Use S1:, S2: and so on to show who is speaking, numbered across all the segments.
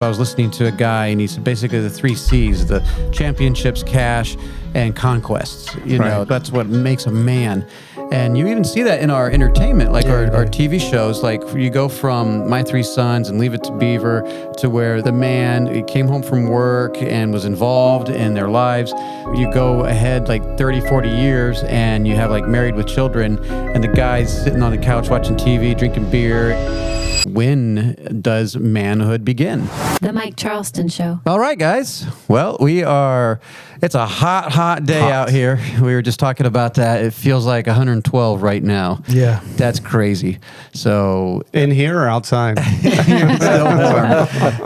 S1: I was listening to a guy, and he said basically the 3 C's, the championships, cash, and conquests. You know, that's what makes a man. And you even see that in our entertainment, like our TV shows. Like you go from My 3 Sons and Leave It to Beaver to where the man came home from work and was involved in their lives. You go ahead like 30, 40 years and you have like Married with Children, and the guy's sitting on the couch watching TV, drinking beer. When does manhood begin?
S2: The Mike Charleston Show.
S1: All right, guys. Well, it's a hot day out here. We were just talking about that. It feels like 112 right now.
S3: Yeah.
S1: That's crazy. So
S4: in here or outside?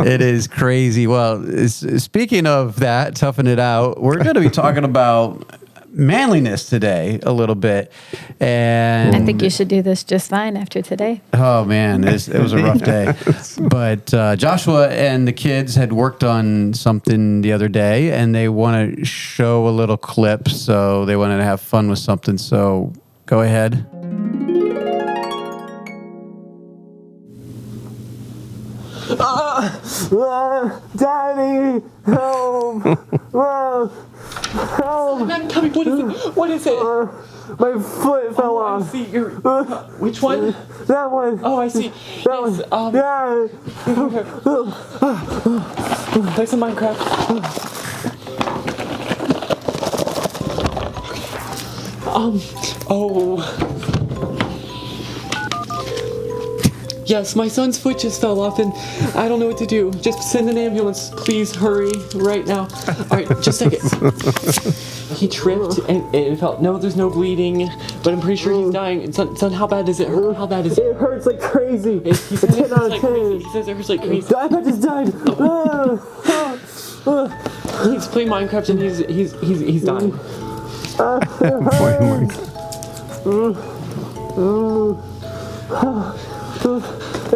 S1: It is crazy. Well, speaking of that, toughing it out, we're going to be talking about manliness today a little bit. And
S2: I think you should do this just fine after today.
S1: Oh man, it was a rough day. But Joshua and the kids had worked on something the other day, and they want to show a little clip, so they wanted to have fun with something. So go ahead.
S5: Daddy, help!
S6: I'm coming. What is it?
S5: My foot fell off.
S6: I see. Which one?
S5: That one.
S6: Oh, I see.
S5: That one. Yeah.
S6: Play some Minecraft. Yes, my son's foot just fell off and I don't know what to do. Just send an ambulance, please, hurry, right now. All right, just a second. He tripped and it felt, no, there's no bleeding, but I'm pretty sure he's dying. Son, how bad does it hurt? How bad is it?
S5: It hurts like crazy.
S6: He says it hurts like crazy. He says it hurts like crazy.
S5: The iPad just died.
S6: He's playing Minecraft and he's dying.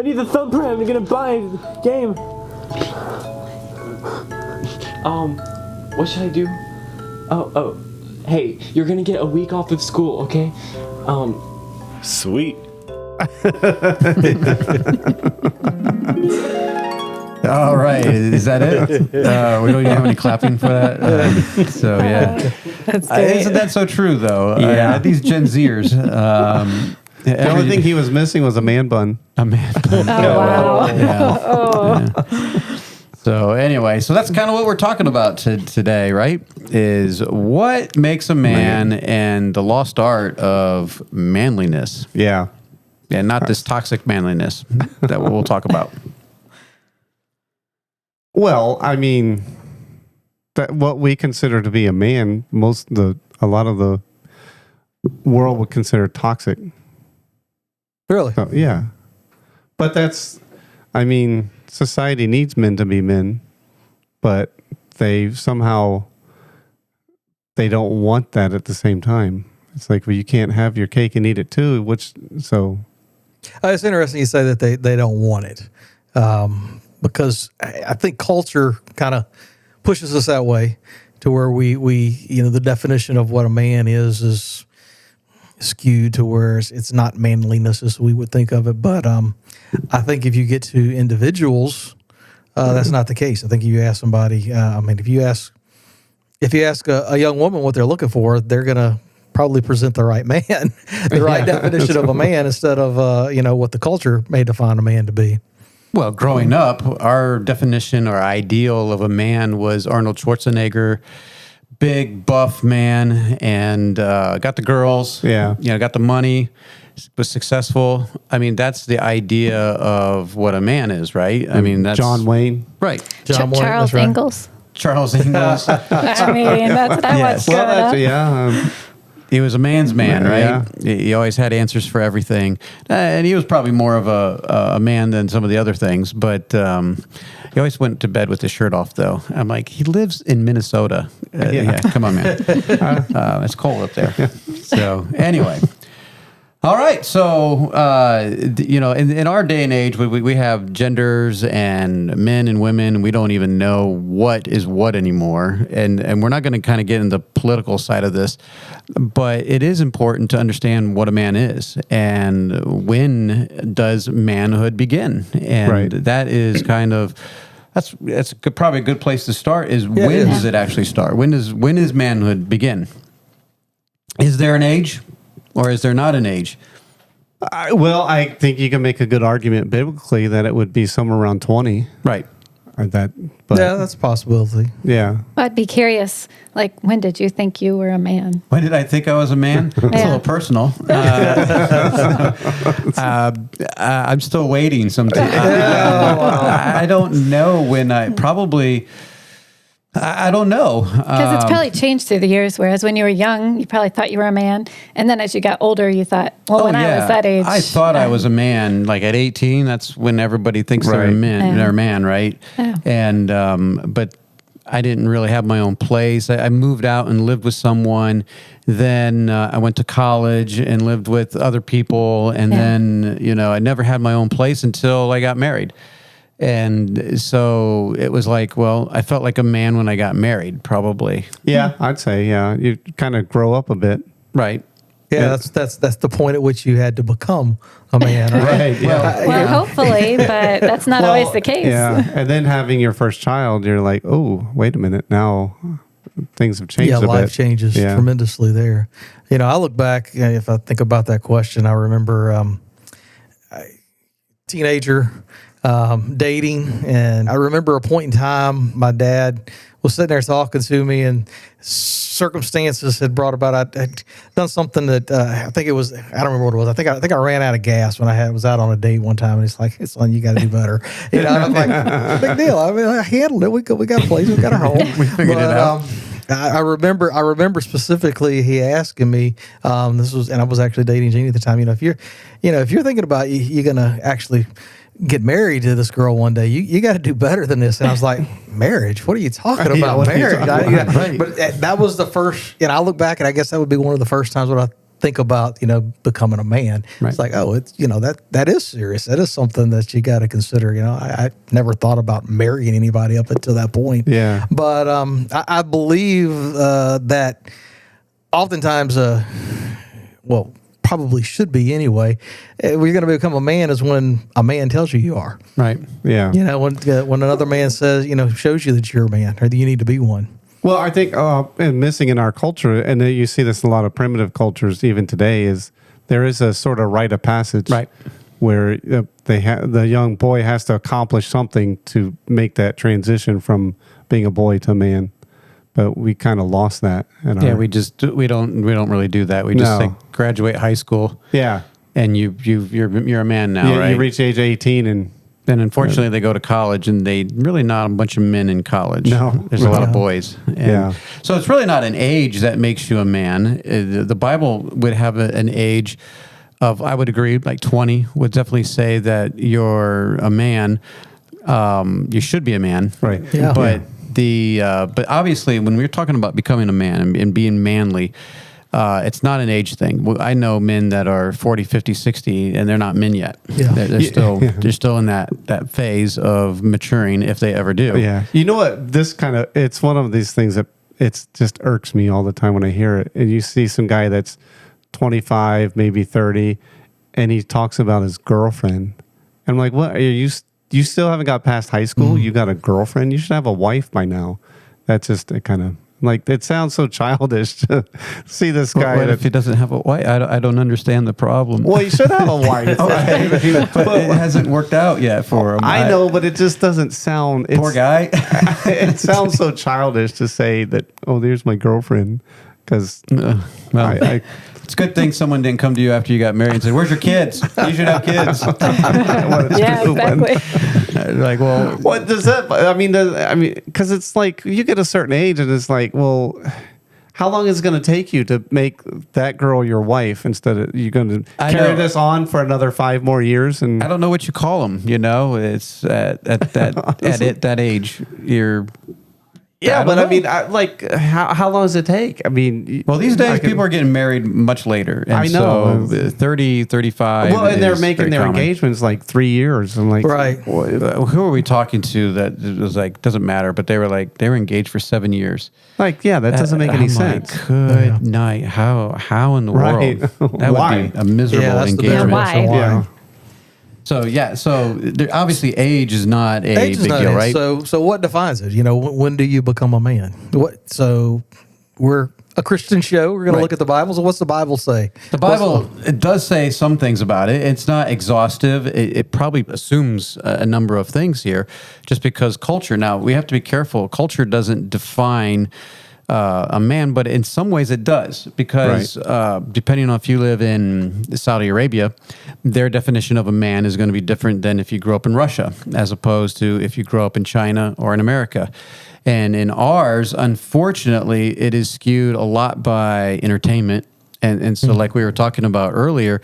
S6: I need the thumbprint to get a buy game. What should I do? Oh, hey, you're gonna get a week off of school, okay?
S4: Sweet.
S1: All right, is that it? We don't even have any clapping for that. So yeah,
S2: That's great.
S1: isn't that so true though?
S4: Yeah.
S1: These Gen Zers.
S4: The only thing he was missing was a man bun.
S1: A man bun.
S2: Oh, wow.
S1: Yeah. So anyway, so that's kind of what we're talking about today, right? Is what makes a man and the lost art of manliness.
S4: Yeah.
S1: And not this toxic manliness that we'll talk about.
S4: Well, I mean, that what we consider to be a man, a lot of the world would consider toxic.
S3: Really?
S4: So, yeah. But society needs men to be men, but they don't want that at the same time. It's like, well, you can't have your cake and eat it too, it's
S3: interesting you say that they don't want it, because I think culture kind of pushes us that way to where we the definition of what a man is skewed to where it's not manliness as we would think of it. But I think if you get to individuals, that's not the case. I think if you ask somebody, if you ask a young woman what they're looking for, they're gonna probably present the right man, the right definition of a man instead of what the culture may define a man to be.
S1: Well, growing up, our definition or ideal of a man was Arnold Schwarzenegger, big buff man, and got the girls.
S4: Yeah,
S1: got the money, was successful. I mean, that's the idea of what a man is, right? I mean, that's
S4: John Wayne,
S1: right?
S3: John Wayne,
S2: Charles
S3: right.
S2: Ingalls.
S1: Charles Ingalls.
S2: I mean, that's what I watched growing up.
S1: He was a man's man, right?
S4: Yeah.
S1: He always had answers for everything, and he was probably more of a man than some of the other things. But he always went to bed with his shirt off, though. I'm like, he lives in Minnesota. Yeah, come on, man. It's cold up there. So anyway. All right, so in our day and age, we have genders and men and women, and we don't even know what is what anymore. And we're not going to kind of get into the political side of this, but it is important to understand what a man is and when does manhood begin. And that is kind of that's probably a good place to start. Is
S3: Yeah,
S1: when
S3: it is.
S1: does it actually start? When does manhood begin? Is there an age, or is there not an age?
S4: I think you can make a good argument biblically that it would be somewhere around 20.
S1: Right.
S4: Or that, but
S3: Yeah, that's a possibility.
S4: yeah.
S2: I'd be curious, like, when did you think you were a man?
S1: When did I think I was a man? It's a little personal. I'm still waiting. Sometimes I don't know when I probably. I don't know.
S2: Because it's probably changed through the years, whereas when you were young, you probably thought you were a man. And then as you got older, you thought, well, when I was that age.
S1: I thought I was a man. Like at 18, that's when everybody thinks they're a
S4: Right.
S1: man.
S2: Yeah.
S1: They're a man, right?
S2: Yeah.
S1: And but I didn't really have my own place. I moved out and lived with someone. Then I went to college and lived with other people. And then, I never had my own place until I got married. And so it was like, well, I felt like a man when I got married, probably.
S4: Yeah, I'd say, yeah. You kind of grow up a bit.
S1: Right.
S3: Yeah, that's the point at which you had to become a man. Right?
S4: Yeah.
S2: Well, hopefully, but that's not always the case.
S4: Yeah. And then having your first child, you're like, oh, wait a minute. Now things have changed
S3: Yeah,
S4: a bit.
S3: life changes tremendously there. I look back, if I think about that question, I remember teenager dating, and I remember a point in time my dad was sitting there talking to me, and circumstances had brought about I'd done something that I think it was, I don't remember what it was. I think I ran out of gas when I was out on a date one time, and he's like, "It's on, you got to do better." And I'm like, "Big deal." I mean, I handled it. We got a place. We got a home. We
S1: figured it out.
S3: I remember specifically he asking me, this was, and I was actually dating Jeannie at the time. If you're thinking about you're gonna actually get married to this girl one day, you got to do better than this. And I was like, marriage? What are you talking about?
S4: what are you
S3: Marriage?
S4: talking about? Right.
S3: But that was the first. I look back, and I guess that would be one of the first times when I think about becoming a man.
S1: Right.
S3: It's like, oh, it's that is serious. That is something that you got to consider. I never thought about marrying anybody up until that point.
S4: Yeah.
S3: But I believe that oftentimes, probably should be anyway. We're going to become a man is when a man tells you are.
S1: Right.
S4: Yeah.
S3: When another man says, shows you that you're a man or that you need to be one.
S4: Well, I think and missing in our culture, and you see this in a lot of primitive cultures even today, is there is a sort of rite of passage,
S1: Right.
S4: where the young boy has to accomplish something to make that transition from being a boy to a man. But we kind of lost that.
S1: We don't really do that. We just
S4: No.
S1: say graduate high school.
S4: Yeah.
S1: And you're a man now, right?
S4: You reach age 18 and
S1: Then unfortunately they go to college, and they really not a bunch of men in college.
S4: No.
S1: There's a lot of
S3: Yeah.
S1: boys. And
S4: Yeah.
S1: So it's really not an age that makes you a man. The Bible would have an age of, I would agree, like 20 would definitely say that you're a man. You should be a man.
S4: Right.
S3: Yeah.
S1: But but obviously when we're talking about becoming a man and being manly, it's not an age thing. Well, I know men that are 40, 50, 60, and they're not men yet.
S3: Yeah.
S1: They're still in that phase of maturing, if they ever do.
S4: Yeah. You know what? It's one of these things that it's just irks me all the time when I hear it. And you see some guy that's 25, maybe 30, and he talks about his girlfriend. And I'm like, what? Are you still haven't got past high school? You got a girlfriend? You should have a wife by now. That's just a kind of, like, it sounds so childish to see this guy.
S1: What if he doesn't have a wife? I don't understand the problem.
S4: Well, you should have a wife.
S1: But it hasn't worked out yet for him.
S4: I know, but it just doesn't sound.
S1: Poor guy.
S4: It sounds so childish to say that. Oh, there's my girlfriend. Because
S1: It's a good thing someone didn't come to you after you got married and say, "Where's your kids? You should have kids."
S2: Yeah, exactly.
S1: Like, well,
S4: what does that? I mean, because it's like you get a certain age, and it's like, well, how long is it going to take you to make that girl your wife? Instead of you're going to carry this on for another 5 more years, and
S1: I don't know what you call them. It's at that age, you're.
S4: yeah,
S1: I
S4: but
S1: don't
S4: I mean, how long does it take? I mean,
S1: Well, these days people are getting married much later. And
S4: I know.
S1: So 30, 35.
S4: Well, and they're
S1: is
S4: making
S1: very
S4: their
S1: common.
S4: engagements like 3 years. I'm like,
S3: Right.
S1: Who are we talking to that it was like, doesn't matter, but they were engaged for 7 years.
S4: Like, yeah, that doesn't make any
S1: I'm
S4: sense.
S1: Like, good night. How in the
S4: Right.
S1: world? That
S4: Why?
S1: would be a miserable
S3: Yeah, that's the
S1: engagement.
S2: big question.
S3: Why?
S4: Yeah.
S1: So yeah, so there, obviously age is not a
S3: Age is
S1: big
S3: not
S1: deal,
S3: it.
S1: right?
S3: So what defines it? When do you become a man? So we're a Christian show. We're going to
S1: Right.
S3: look at the Bible. So what's the Bible say?
S1: The Bible, it does say some things about it. It's not exhaustive. It probably assumes a number of things here just because culture. Now, we have to be careful. Culture doesn't define a man, but in some ways it does because depending on if you live in Saudi Arabia, their definition of a man is going to be different than if you grew up in Russia as opposed to if you grow up in China or in America. And in ours, unfortunately, it is skewed a lot by entertainment. And so, like we were talking about earlier,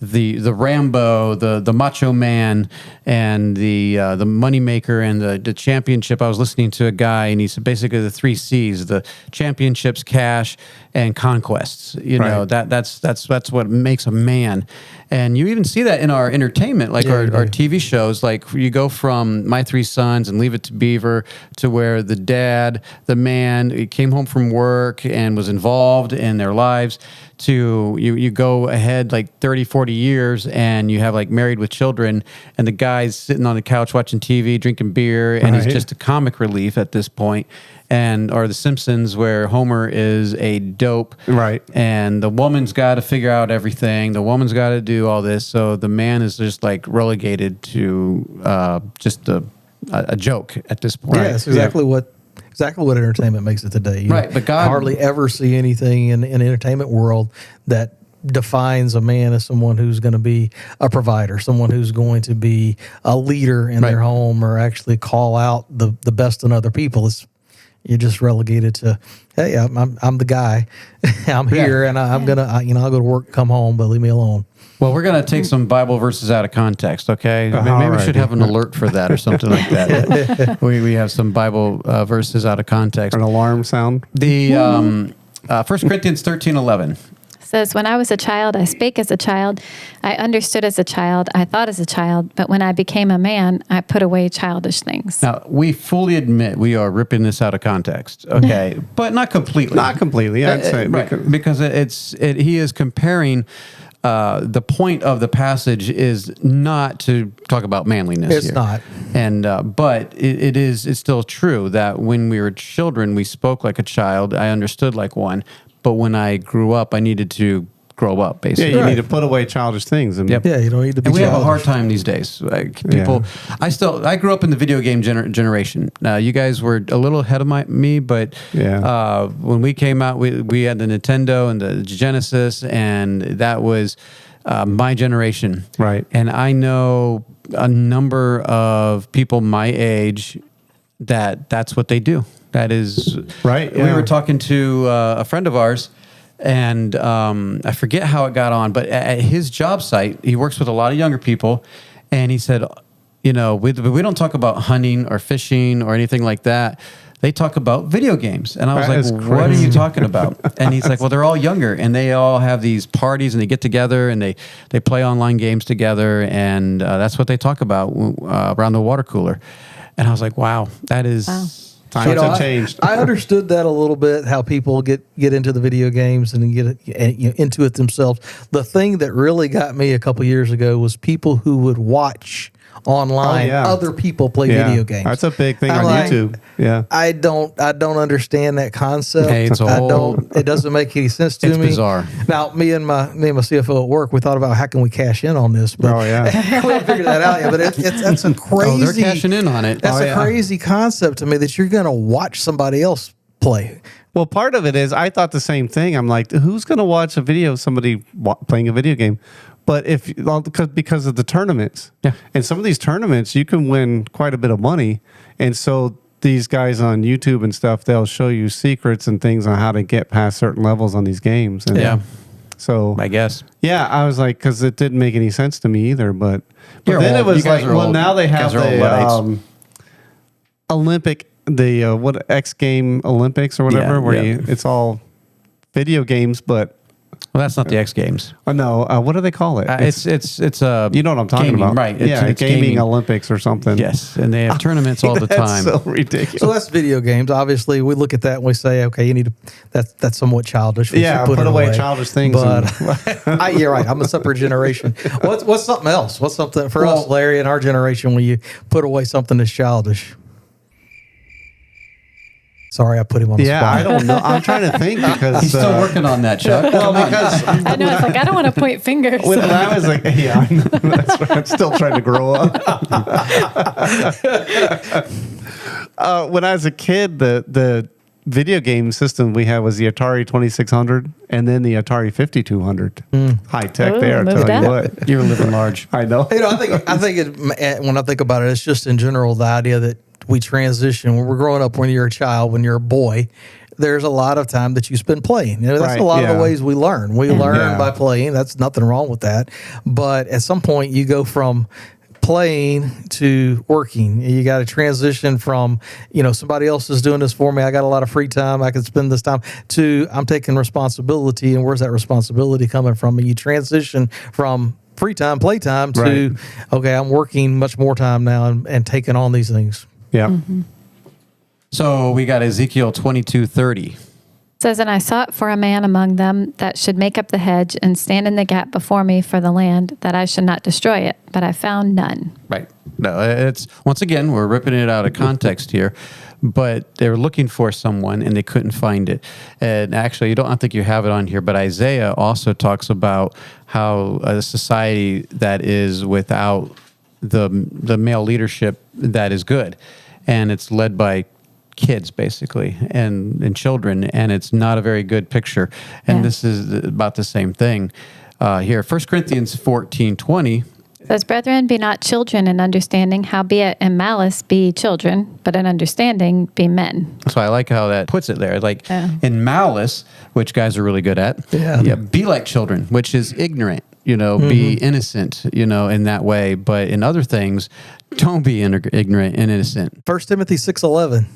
S1: the Rambo, the Macho Man, and the Moneymaker and the championship. I was listening to a guy, and he said basically the 3 C's: the championships, cash, and conquests. You know that's what makes a man. And you even see that in our entertainment, like our TV shows. Like you go from My Three Sons and Leave It to Beaver to where the dad, the man, he came home from work and was involved in their lives, to you go ahead like 30, 40 years and you have like Married with Children and the guy's sitting on the couch watching TV, drinking beer, and he's just a comic relief at this point. Or The Simpsons, where Homer is a dope.
S4: Right.
S1: And the woman's got to figure out everything. The woman's got to do all this. So the man is just like relegated to just a joke at this point.
S3: Yeah, that's exactly what entertainment makes it today.
S1: Right, but God
S3: hardly ever see anything in the entertainment world that defines a man as someone who's going to be a provider, someone who's going to be a leader in their home, or actually call out the best in other people. You're just relegated to, hey, I'm the guy. I'm here, and I'm gonna, I'll go to work, come home, but leave me alone.
S1: Well, we're going to take some Bible verses out of context, okay? Maybe we should have an alert for that or something like that. we have some Bible verses out of context.
S4: An alarm sound.
S1: The 1 Corinthians 13:11.
S2: Says, when I was a child, I spake as a child, I understood as a child, I thought as a child, but when I became a man, I put away childish things.
S1: Now, we fully admit we are ripping this out of context, okay? But not completely.
S4: Not completely, I'd say.
S1: Because he is comparing... the point of the passage is not to talk about manliness.
S3: It's not.
S1: And but it's still true that when we were children, we spoke like a child. I understood like one. But when I grew up, I needed to grow up, basically.
S4: Yeah, you need to put away childish things. And
S1: Yep.
S3: Yeah, you don't need to be.
S1: And we have a
S3: childish.
S1: hard time these days. Like people, I grew up in the video game generation. You guys were a little ahead of me, but when we came out, we had the Nintendo and the Genesis, and that was my generation.
S4: Right.
S1: And I know a number of people my age that's what they do. That is
S4: right.
S1: We were talking to a friend of ours. And I forget how it got on, but at his job site, he works with a lot of younger people. And he said, we don't talk about hunting or fishing or anything like that. They talk about video games. And I was like, what are you talking about? And he's like, well, they're all younger and they all have these parties and they get together and they play online games together. And that's what they talk about around the water cooler. And I was like, wow, that is... Wow.
S4: Times have changed.
S3: I understood that a little bit, how people get into the video games and get into it themselves. The thing that really got me a couple years ago was people who would watch online other people play video games.
S4: That's a big thing on
S3: like,
S4: YouTube. Yeah,
S3: I don't understand that concept.
S1: Hey,
S3: it doesn't make any sense to me.
S1: It's bizarre.
S3: Now, me and my CFO at work, we thought about how can we cash in on this. But we haven't figured that out yet. But that's a crazy.
S1: They're cashing in on it.
S3: That's a crazy concept to me that you're going to watch somebody else play.
S4: Well, part of it is I thought the same thing. I'm like, who's going to watch a video of somebody playing a video game? But because of the tournaments, and some of these tournaments, you can win quite a bit of money. And so these guys on YouTube and stuff, they'll show you secrets and things on how to get past certain levels on these games. And so
S1: I guess.
S4: Yeah, I was like, because it didn't make any sense to me either. But then
S1: old.
S4: it was like, well,
S1: old.
S4: now they have
S1: the
S4: Olympic, X game Olympics or whatever, where it's all video games, but
S1: Well, that's not the X Games.
S4: Oh, no, what do they call it?
S1: It's
S4: you know what I'm talking
S1: gaming,
S4: about,
S1: right?
S4: It's gaming Olympics or something.
S1: Yes, and they have tournaments all the time.
S4: That's so ridiculous.
S3: So that's video games. Obviously, we look at that and we say, okay, you need to. That's somewhat childish. We
S4: Yeah,
S3: should
S4: put
S3: it
S4: away childish things.
S3: But you're right. I'm a separate generation. What's something else? What's something for us, Larry, in our generation, when you put away something that's childish? Sorry, I put him on the spot.
S4: I don't know. I'm trying to think because
S1: He's still working on that, Chuck.
S4: well, because
S2: I know. It's like, I don't want to point fingers.
S4: when I was like, yeah, I know, that's right. I'm still trying to grow up. When I was a kid, the video game system we had was the Atari 2600 and then the Atari 5200. High tech
S2: Ooh,
S4: there, I
S2: moved
S4: tell you
S2: up.
S4: what.
S1: You were living large.
S4: I know.
S3: You know, I think when I think about it, it's just in general the idea that we transition when we're growing up. When you're a child, when you're a boy, there's a lot of time that you spend playing. You know, that's
S4: Right,
S3: a lot of the
S4: yeah.
S3: ways we learn. We learn
S4: Yeah.
S3: by playing. That's nothing wrong with that. But at some point, you go from playing to working. You got to transition from, somebody else is doing this for me. I got a lot of free time. I can spend this time to I'm taking responsibility. And where's that responsibility coming from? And you transition from free time, playtime to,
S4: Right.
S3: okay, I'm working much more time now and taking on these things.
S4: Yeah.
S1: So we got Ezekiel 22:30.
S2: It says, and I sought for a man among them that should make up the hedge and stand in the gap before me for the land, that I should not destroy it, but I found none.
S1: Right. No, it's once again we're ripping it out of context here, but they were looking for someone and they couldn't find it. And actually, I think you have it on here, but Isaiah also talks about how a society that is without the male leadership that is good, and it's led by kids basically and children, and it's not a very good picture. And
S2: Yeah.
S1: this is about the same thing here. 1 Corinthians 14:20.
S2: It says, brethren, be not children in understanding, howbeit in malice be children, but in understanding be men.
S1: So I like how that puts it there. Like
S2: Yeah.
S1: in malice, which guys are really good at.
S3: Yeah.
S1: Be like children, which is ignorant, be innocent, in that way. But in other things, don't be ignorant and innocent.
S3: 1 Timothy 6:11.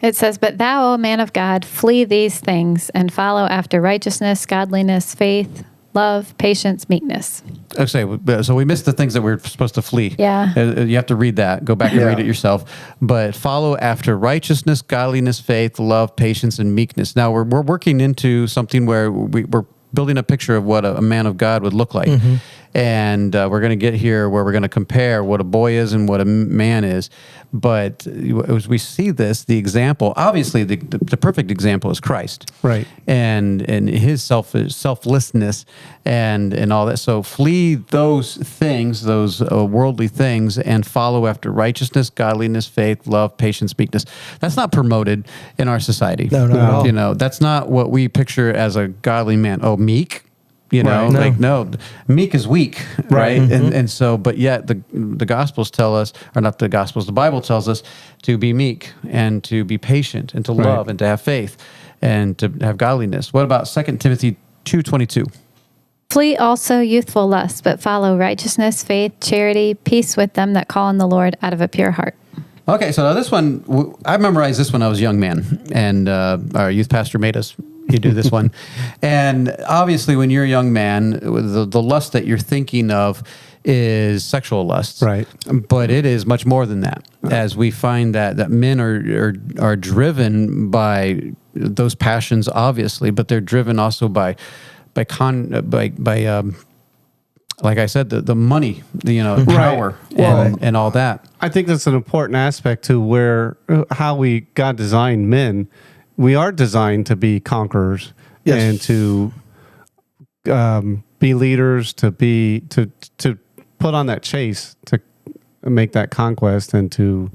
S2: It says, but thou, O man of God, flee these things and follow after righteousness, godliness, faith, love, patience, meekness.
S1: Okay, so we missed the things that we're supposed to flee.
S2: Yeah.
S1: You have to read that. Go back and read it yourself. But follow after righteousness, godliness, faith, love, patience, and meekness. Now, we're working into something where we're building a picture of what a man of God would look like. And we're going to get here where we're going to compare what a boy is and what a man is. But as we see this, the example, obviously the perfect example is Christ.
S4: Right.
S1: And his selflessness and all that. So flee those things, those worldly things, and follow after righteousness, godliness, faith, love, patience, meekness. That's not promoted in our society.
S3: No, not at all.
S1: That's not what we picture as a godly man. Oh, meek.
S3: Right.
S1: No, meek is weak, right? And so, but yet the Gospels tell us, or not the Gospels, the Bible tells us to be meek and to be patient and to love and to have faith and to have godliness. What about 2 Timothy 2:22?
S2: Flee also youthful lusts, but follow righteousness, faith, charity, peace with them that call on the Lord out of a pure heart.
S1: Okay, so now this one, I memorized this when I was a young man, and our youth pastor made us do this one. And obviously, when you're a young man, the lust that you're thinking of is sexual lust.
S4: Right.
S1: But it is much more than that, as we find that men are driven by those passions, obviously, but they're driven also by like I said, the money, power, and all that.
S4: I think that's an important aspect to how God designed men. We are designed to be conquerors and to be leaders, to put on that chase, to make that conquest, and to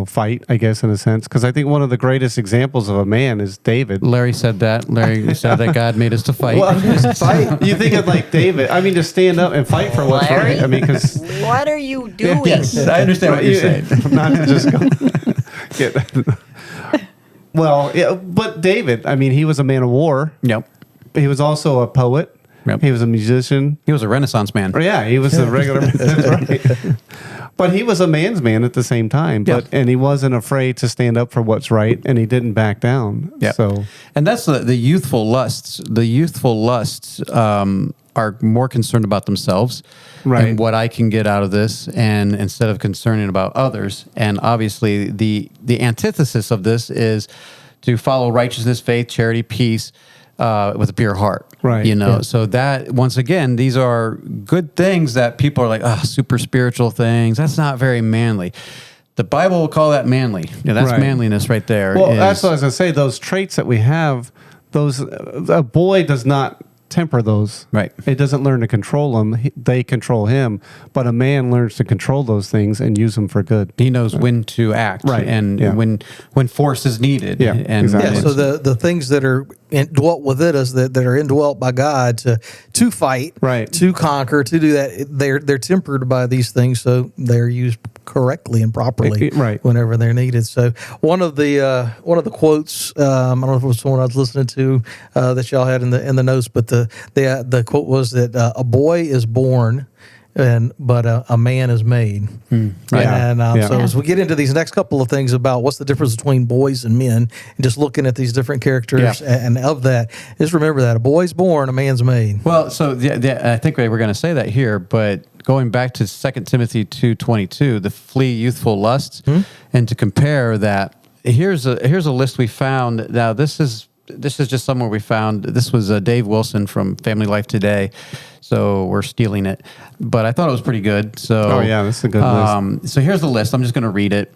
S4: fight, I guess, in a sense. Because I think one of the greatest examples of a man is David.
S1: Larry said that. Larry said that God made us to fight.
S4: Well, fight. You think of like David. I mean, to stand up and fight for what's right. I mean, because
S7: What are you doing?
S1: Yes, I understand what you're saying.
S4: Not to just go get. Well, yeah, but David, I mean, he was a man of war.
S1: Yep.
S4: He was also a poet.
S1: Yep.
S4: He was a musician.
S1: He was a Renaissance man.
S4: Or, yeah, he was a regular. That's right. But he was a man's man at the same time. And he wasn't afraid to stand up for what's right, and he didn't back down.
S1: Yeah.
S4: So,
S1: and that's the youthful lusts. The youthful lusts are more concerned about themselves
S4: Right.
S1: and what I can get out of this, and instead of concerning about others. And obviously, the antithesis of this is to follow righteousness, faith, charity, peace with a pure heart.
S4: Right.
S1: You know,
S4: Yeah.
S1: so that once again, these are good things that people are like, super spiritual things. That's not very manly. The Bible will call that manly. Yeah, that's
S4: Right.
S1: manliness right there.
S4: well, that's what I was going to say. Those traits that we have, a boy does not temper those.
S1: Right.
S4: It doesn't learn to control them. They control him. But a man learns to control those things and use them for good.
S1: He knows when to act,
S4: Right.
S1: and
S4: Yeah.
S1: when force is needed.
S4: Yeah,
S1: and
S4: exactly.
S3: Yeah, so the things that are dwelt within us that are indwelt by God to fight,
S4: Right.
S3: to conquer, to do that, they're tempered by these things, so they're used correctly and properly,
S4: Right.
S3: whenever they're needed. So one of the quotes, I don't know if it was someone I was listening to that y'all had in the notes, but the quote was that a boy is born, but a man is made.
S1: Right.
S3: And
S4: Yeah.
S3: so as we get into these next couple of things about what's the difference between boys and men, and just looking at these different characters,
S1: Yeah.
S3: and of that, just remember that a boy's born, a man's made.
S1: Well, so I think we were going to say that here, but going back to 2 Timothy 2:22, the flee youthful lusts, and to compare that, here's a list we found. Now this is just somewhere we found. This was Dave Wilson from Family Life Today, so we're stealing it. But I thought it was pretty good. So
S4: Oh, yeah, that's a good list.
S1: So here's the list. I'm just going to read it.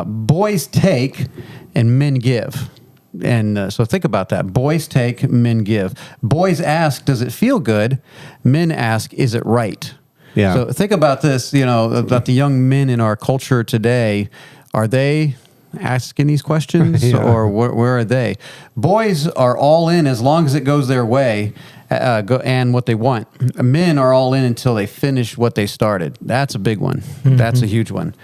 S1: Boys take and men give. And so think about that. Boys take, men give. Boys ask, does it feel good? Men ask, is it right?
S4: Yeah.
S1: So think about this, about the young men in our culture today. Are they asking these questions
S4: Yeah.
S1: or where are they? Boys are all in as long as it goes their way and what they want. Men are all in until they finish what they started. That's a big one. That's a huge one.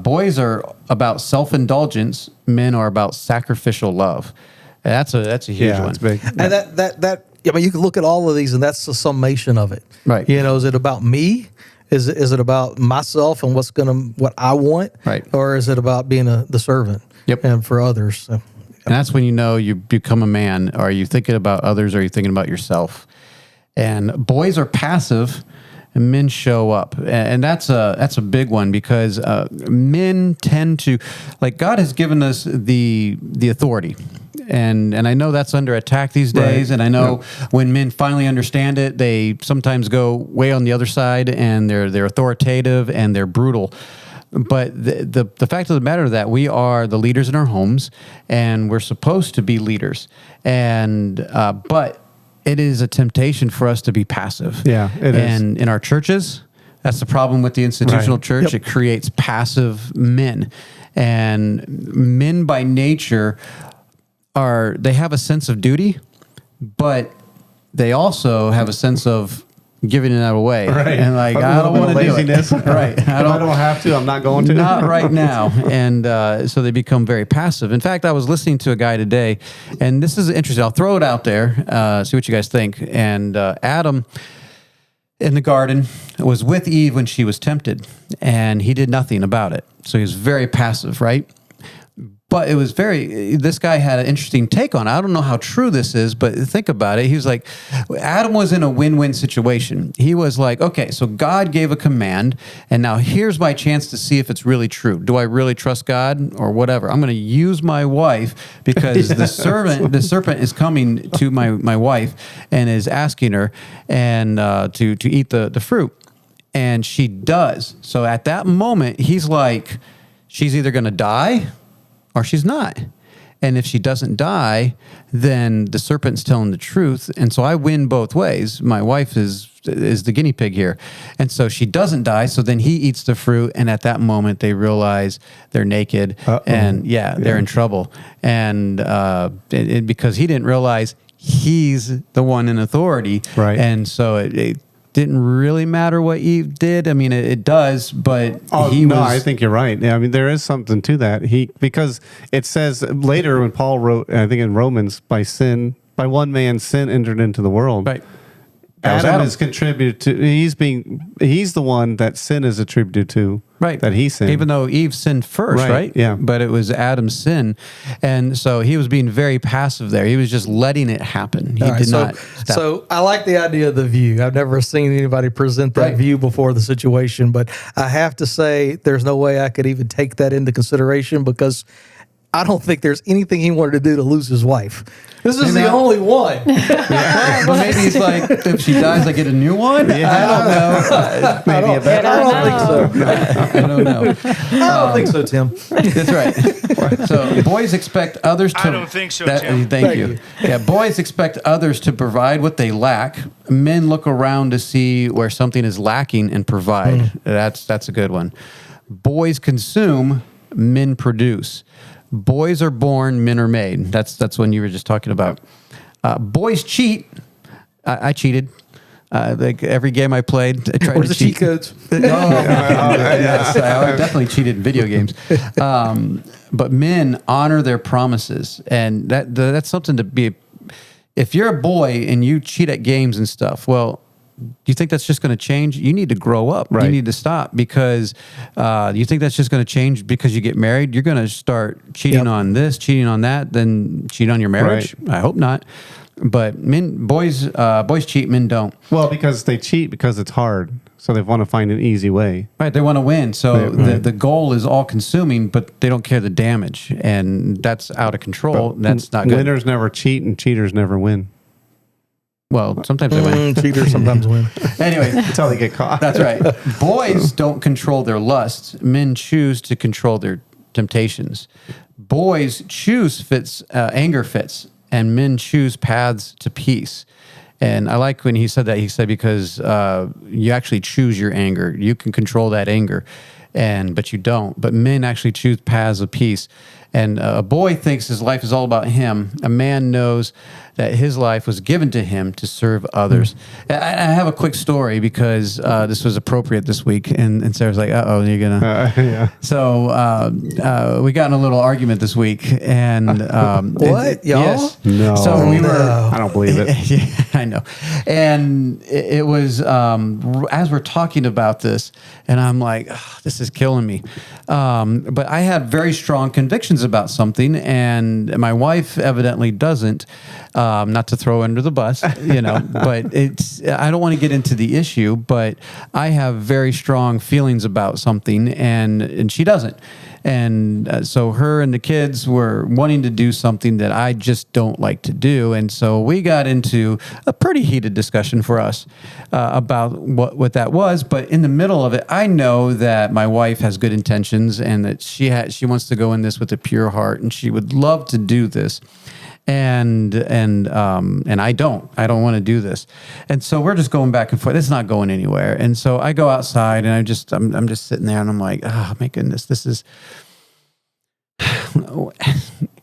S1: Boys are about self-indulgence. Men are about sacrificial love. That's a huge
S4: Yeah,
S1: one.
S4: it's big.
S3: And that I mean, you can look at all of these, and that's the summation of it.
S1: Right.
S3: Is it about me? Is it about myself and what I want?
S1: Right.
S3: Or is it about being the servant?
S1: Yep.
S3: And for others. So,
S1: And that's when you know you become a man. Are you thinking about others or are you thinking about yourself? And boys are passive and men show up. And that's a big one because men tend to, like, God has given us the authority. And I know that's under attack these days.
S4: Right.
S1: And I know when men finally understand it, they sometimes go way on the other side and they're authoritative and they're brutal. But the fact of the matter is that we are the leaders in our homes and we're supposed to be leaders. And but it is a temptation for us to be passive.
S4: Yeah, it is.
S1: And in our churches, that's the problem with the institutional
S4: Right.
S1: church. It creates passive men. And men by nature they have a sense of duty, but they also have a sense of giving it away.
S4: Right.
S1: And like,
S4: A
S1: I don't
S4: little
S1: want to
S4: bit
S1: do
S4: of
S1: it.
S4: laziness.
S1: Right.
S4: If I don't have to, I'm not going to.
S1: Not right now. And so they become very passive. In fact, I was listening to a guy today, and this is interesting. I'll throw it out there, see what you guys think. And Adam in the garden was with Eve when she was tempted, and he did nothing about it. So he was very passive, right? But it was this guy had an interesting take on it. I don't know how true this is, but think about it. He was like, Adam was in a win-win situation. He was like, okay, so God gave a command, and now here's my chance to see if it's really true. Do I really trust God or whatever? I'm going to use my wife because the serpent is coming to my wife and is asking her and to eat the fruit. And she does. So at that moment, he's like, she's either going to die or she's not. And if she doesn't die, then the serpent's telling the truth. And so I win both ways. My wife is the guinea pig here. And so she doesn't die. So then he eats the fruit. And at that moment, they realize they're naked.
S4: Uh-oh.
S1: And they're in trouble. And because he didn't realize he's the one in authority.
S4: Right.
S1: And so it didn't really matter what Eve did. I mean, it does, but
S4: I think you're right. Yeah, I mean, there is something to that. Because it says later when Paul wrote, I think in Romans, by one man sin entered into the world.
S1: Right.
S4: Adam is contributed to. He's the one that sin is attributed to.
S1: Right.
S4: That he sinned.
S1: Even though Eve sinned first, right?
S4: Yeah.
S1: But it was Adam's sin. And so he was being very passive there. He was just letting it happen. He did not step.
S3: So I like the idea of the view. I've never seen anybody present that view before the situation, but I have to say there's no way I could even take that into consideration because I don't think there's anything he wanted to do to lose his wife. This is the only one.
S1: Well, maybe he's like, if she dies, I get a new one? I don't know.
S4: Maybe a better.
S3: I don't think so.
S1: I don't know.
S3: I don't think so, Tim.
S1: That's right. So boys expect others to...
S7: I don't think so, Tim.
S1: Thank you. Yeah, boys expect others to provide what they lack. Men look around to see where something is lacking and provide. That's a good one. Boys consume, men produce. Boys are born, men are made. That's when you were just talking about. Boys cheat. I cheated. Like every game I played, I tried
S3: Where's
S1: to
S3: the
S1: cheat.
S3: cheat codes?
S1: Yes, I definitely cheated in video games. But men honor their promises, and that's something to be. If you're a boy and you cheat at games and stuff, well, do you think that's just going to change? You need to grow up.
S4: Right.
S1: You need to stop because you think that's just going to change because you get married. You're going to start cheating on this, cheating on that, then cheat on your marriage.
S4: Right.
S1: I hope not. But boys cheat, men don't.
S4: Well, because they cheat because it's hard, so they want to find an easy way.
S1: Right, they want to win. So
S4: Right.
S1: the goal is all consuming, but they don't care the damage, and that's out of control. That's not good.
S4: Winners never cheat, and cheaters never win.
S1: Well, sometimes they win.
S3: Cheaters sometimes win.
S1: Anyway,
S4: Until they get caught.
S1: that's right. Boys don't control their lusts. Men choose to control their temptations. Boys choose anger fits, and men choose paths to peace. And I like when he said that. He said because you actually choose your anger. You can control that anger, but you don't. But men actually choose paths of peace. And a boy thinks his life is all about him. A man knows that his life was given to him to serve others. I have a quick story because this was appropriate this week. And Sarah's like, uh-oh, you're going to...
S4: Yeah.
S1: So we got in a little argument this week. And
S3: What, y'all?
S1: Yes.
S4: No.
S1: So we were...
S4: I don't believe it.
S1: Yeah, I know. And it was as we're talking about this, and I'm like, oh, this is killing me. But I had very strong convictions about something, and my wife evidently doesn't. Not to throw under the bus, but I don't want to get into the issue, but I have very strong feelings about something, and she doesn't. And so her and the kids were wanting to do something that I just don't like to do. And so we got into a pretty heated discussion for us about what that was. But in the middle of it, I know that my wife has good intentions and that she wants to go in this with a pure heart, and she would love to do this. And I don't want to do this. And so we're just going back and forth. It's not going anywhere. And so I go outside and I'm just sitting there and I'm like, oh my goodness,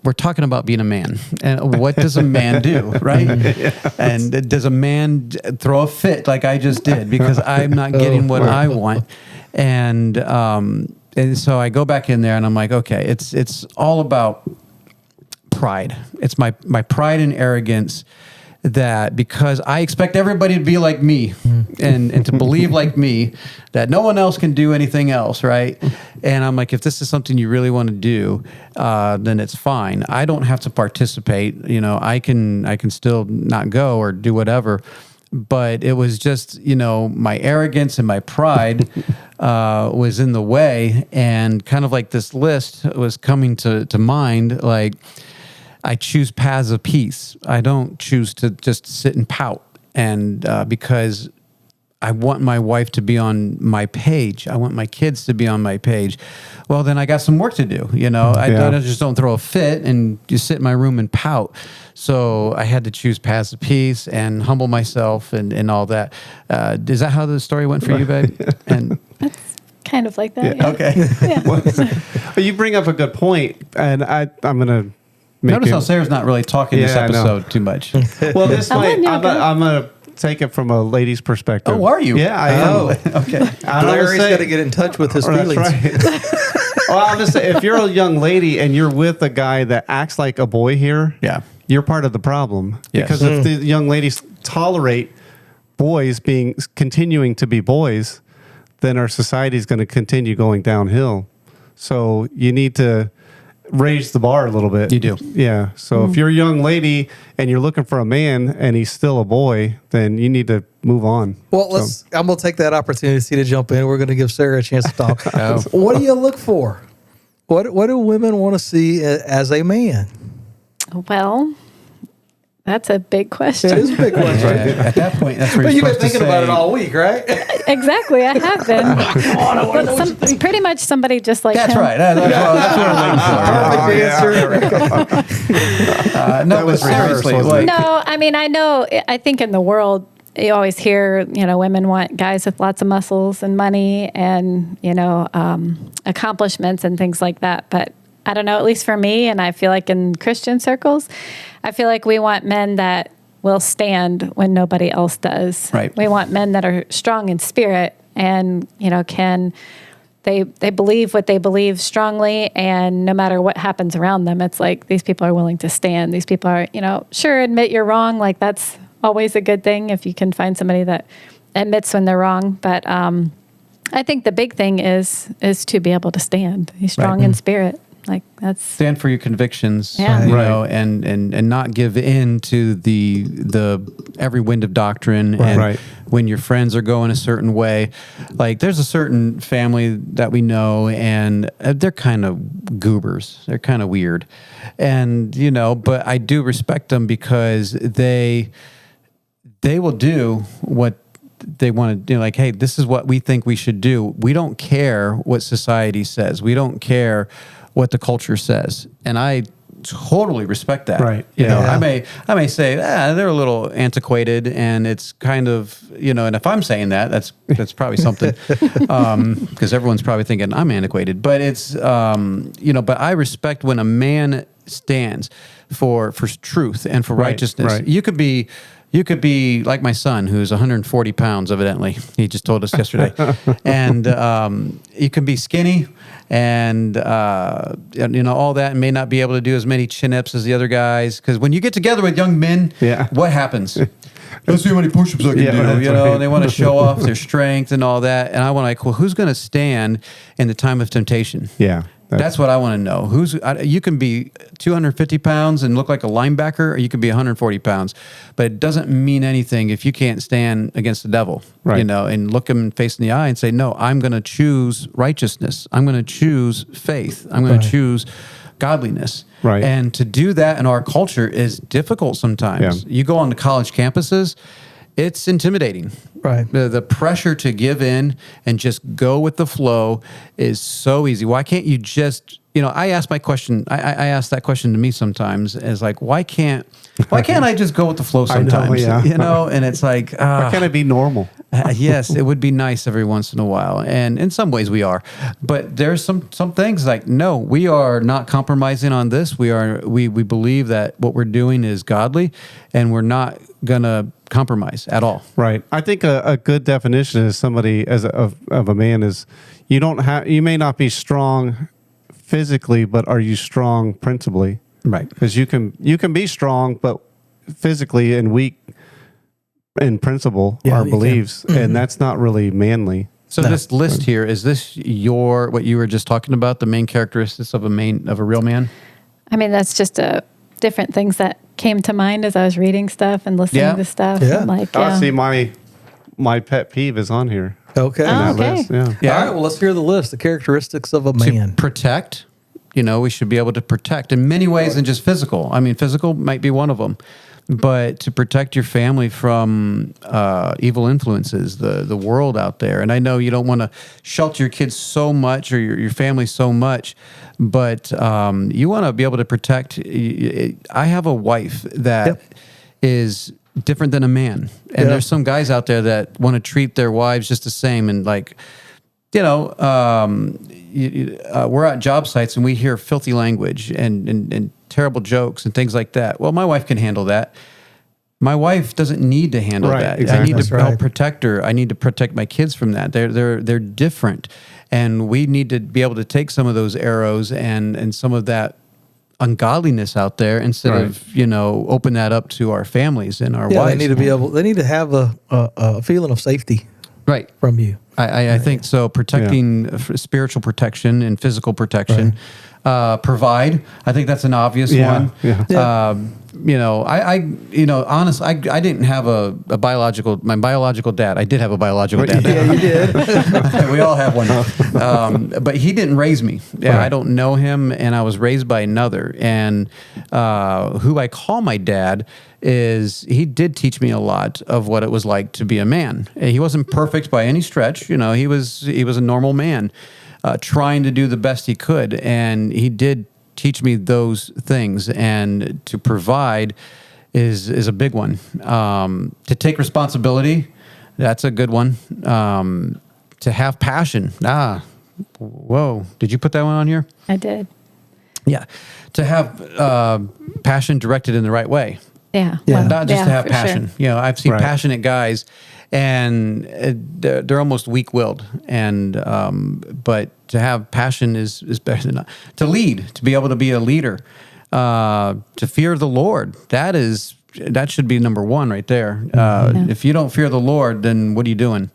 S1: we're talking about being a man, and what does a man do, right? Yes. And does a man throw a fit like I just did because I'm not getting what I want? And so I go back in there and I'm like, okay, it's all about pride. It's my pride and arrogance that because I expect everybody to be like me and to believe like me, that no one else can do anything else, right? And I'm like, if this is something you really want to do, then it's fine. I don't have to participate. I can still not go or do whatever. But it was just, my arrogance and my pride was in the way, and kind of like this list was coming to mind, like, I choose paths of peace. I don't choose to just sit and pout. And because I want my wife to be on my page, I want my kids to be on my page. Well, then I got some work to do. I just don't throw a fit and just sit in my room and pout. So I had to choose paths of peace and humble myself and all that. Is that how the story went for you, babe? And
S2: Kind of like that. Yeah.
S1: okay.
S2: Yeah.
S4: You bring up a good point, and I'm going to
S1: Notice how Sarah's not really talking this
S4: Yeah, I know.
S1: episode too much.
S4: Well, this
S2: I'll
S4: way,
S2: let Neil go.
S4: I'm going to take it from a lady's perspective.
S1: Oh, are you?
S4: Yeah, I am.
S1: Oh, okay.
S3: Larry's got to get in touch with his feelings.
S4: That's right. Well, I'll just say, if you're a young lady and you're with a guy that acts like a boy here,
S1: Yeah.
S4: you're part of the problem.
S1: Yes.
S4: Because if the young ladies tolerate boys continuing to be boys, then our society is going to continue going downhill. So you need to raise the bar a little bit.
S1: You do.
S4: Yeah. So if you're a young lady and you're looking for a man and he's still a boy, then you need to move on.
S3: Well, I'm going to take that opportunity to jump in. We're going to give Sarah a chance to talk. What do you look for? What do women want to see as a man?
S2: Well, that's a big question.
S3: It is a big question.
S1: At that point, that's where
S3: But
S1: you're
S3: you've been
S1: supposed to
S3: thinking about
S1: say-
S3: it all week, right?
S2: Exactly, I have been. But pretty much somebody just like
S1: That's
S2: him.
S1: right. That's what I'm waiting for.
S3: Perfect answer.
S1: No, but seriously,
S4: wasn't
S1: like,
S2: No, I mean, I think in the world, you always hear, women want guys with lots of muscles and money and, accomplishments and things like that. But I don't know, at least for me, and I feel like in Christian circles, I feel like we want men that will stand when nobody else does.
S1: Right.
S2: We want men that are strong in spirit and, they believe what they believe strongly, and no matter what happens around them, it's like these people are willing to stand. These people are, sure, admit you're wrong. Like that's always a good thing if you can find somebody that admits when they're wrong. But I think the big thing is to be able to stand. He's strong in spirit. Like that's
S1: stand for your convictions,
S2: Yeah.
S1: you
S4: Right.
S1: know, and not give in to the every wind of doctrine.
S3: Right.
S1: And
S4: Right.
S1: when your friends are going a certain way, like there's a certain family that we know, and they're kind of goobers. They're kind of weird, and but I do respect them because they will do what they want to do. Like, hey, this is what we think we should do. We don't care what society says. We don't care what the culture says. And I totally respect that.
S4: Right.
S1: Yeah.
S3: Yeah.
S1: I may say, they're a little antiquated, and it's kind of, and if I'm saying that, that's probably something, because everyone's probably thinking I'm antiquated, but it's, but I respect when a man stands for truth and for
S4: Right,
S1: righteousness.
S4: right.
S1: You could be like my son, who's 140 pounds, evidently. He just told us yesterday. And you can be skinny and, all that, and may not be able to do as many chin-ups as the other guys. Because when you get together with young men,
S4: Yeah.
S1: what happens? Let's see how many push-ups I can
S4: Yeah,
S1: do.
S4: that's
S1: And
S4: right.
S1: they want to show off their strength and all that. And I want to, well, who's going to stand in the time of temptation?
S4: Yeah.
S1: That's what I want to know. You can be 250 pounds and look like a linebacker, or you can be 140 pounds, but it doesn't mean anything if you can't stand against the devil,
S4: Right.
S1: and look him face in the eye and say, no, I'm going to choose righteousness. I'm going to choose faith. I'm going
S3: Right.
S1: to choose godliness.
S4: Right.
S1: And to do that in our culture is difficult sometimes.
S4: Yeah.
S1: You go on to college campuses, it's intimidating.
S3: Right.
S1: The pressure to give in and just go with the flow is so easy. Why can't you just, I ask my question, I ask that question to me sometimes, is like, why can't I just go with the flow
S4: I know,
S1: sometimes?
S4: yeah.
S1: And it's like,
S4: Why can't it be normal?
S1: yes, it would be nice every once in a while. And in some ways we are, but there's some things like, no, we are not compromising on this. We believe that what we're doing is godly, and we're not going to compromise at all.
S4: Right. I think a good definition is somebody of a man is you may not be strong physically, but are you strong principally?
S1: Right.
S4: Because you can be strong, but physically and weak in principle
S3: Yeah,
S4: or
S3: you
S4: beliefs, and that's not really manly.
S1: So this list here, is this what you were just talking about, the main characteristics of a real man?
S2: I mean, that's just different things that came to mind as I was reading stuff and listening
S1: Yeah.
S2: to stuff.
S3: Yeah.
S2: And like,
S4: Oh, see, my pet peeve is on here.
S3: Okay.
S2: Oh,
S4: That
S2: okay.
S4: list, yeah.
S1: Yeah.
S3: All right. Well, let's hear the list. The characteristics of a
S1: To
S3: man.
S1: protect, we should be able to protect in many ways than just physical. I mean, physical might be one of them, but to protect your family from evil influences, the world out there. And I know you don't want to shelter your kids so much, or your family so much, but you want to be able to protect. I have a wife that is different than a man, and there's some guys out there that want to treat their wives just the same, and like, we're at job sites and we hear filthy language and terrible jokes and things like that. Well, my wife can handle that. My wife doesn't need to handle
S4: Right,
S1: that.
S4: exactly.
S1: I need
S3: That's
S1: to
S3: right.
S1: help protect her. I need to protect my kids from that. They're different, and we need to be able to take some of those arrows and some of that ungodliness out there instead of, open that up to our families and our
S3: Yeah,
S1: wives.
S3: they need to have a feeling of safety
S1: Right.
S3: from you.
S1: I think so. Protecting spiritual protection and physical protection, provide. I think that's an obvious one.
S4: Yeah.
S1: Honestly, I didn't have my biological dad. I did have a biological dad.
S3: Yeah, you did.
S1: We all have one. But he didn't raise me. Yeah,
S4: Right.
S1: I don't know him, and I was raised by another. And who I call my dad he did teach me a lot of what it was like to be a man. He wasn't perfect by any stretch. He was a normal man, trying to do the best he could, and he did teach me those things. And to provide is a big one. To take responsibility, that's a good one. To have passion. Whoa! Did you put that one on here?
S2: I did.
S1: Yeah. To have passion directed in the right way.
S2: Yeah.
S3: Yeah.
S2: Well,
S1: Not just to have
S2: for
S1: passion.
S2: sure.
S1: I've seen
S4: Right.
S1: passionate guys, and they're almost weak-willed. And but to have passion is better than not. To lead, to be able to be a leader, to fear the Lord. That should be number one right there. If you don't fear the Lord, then what are you doing?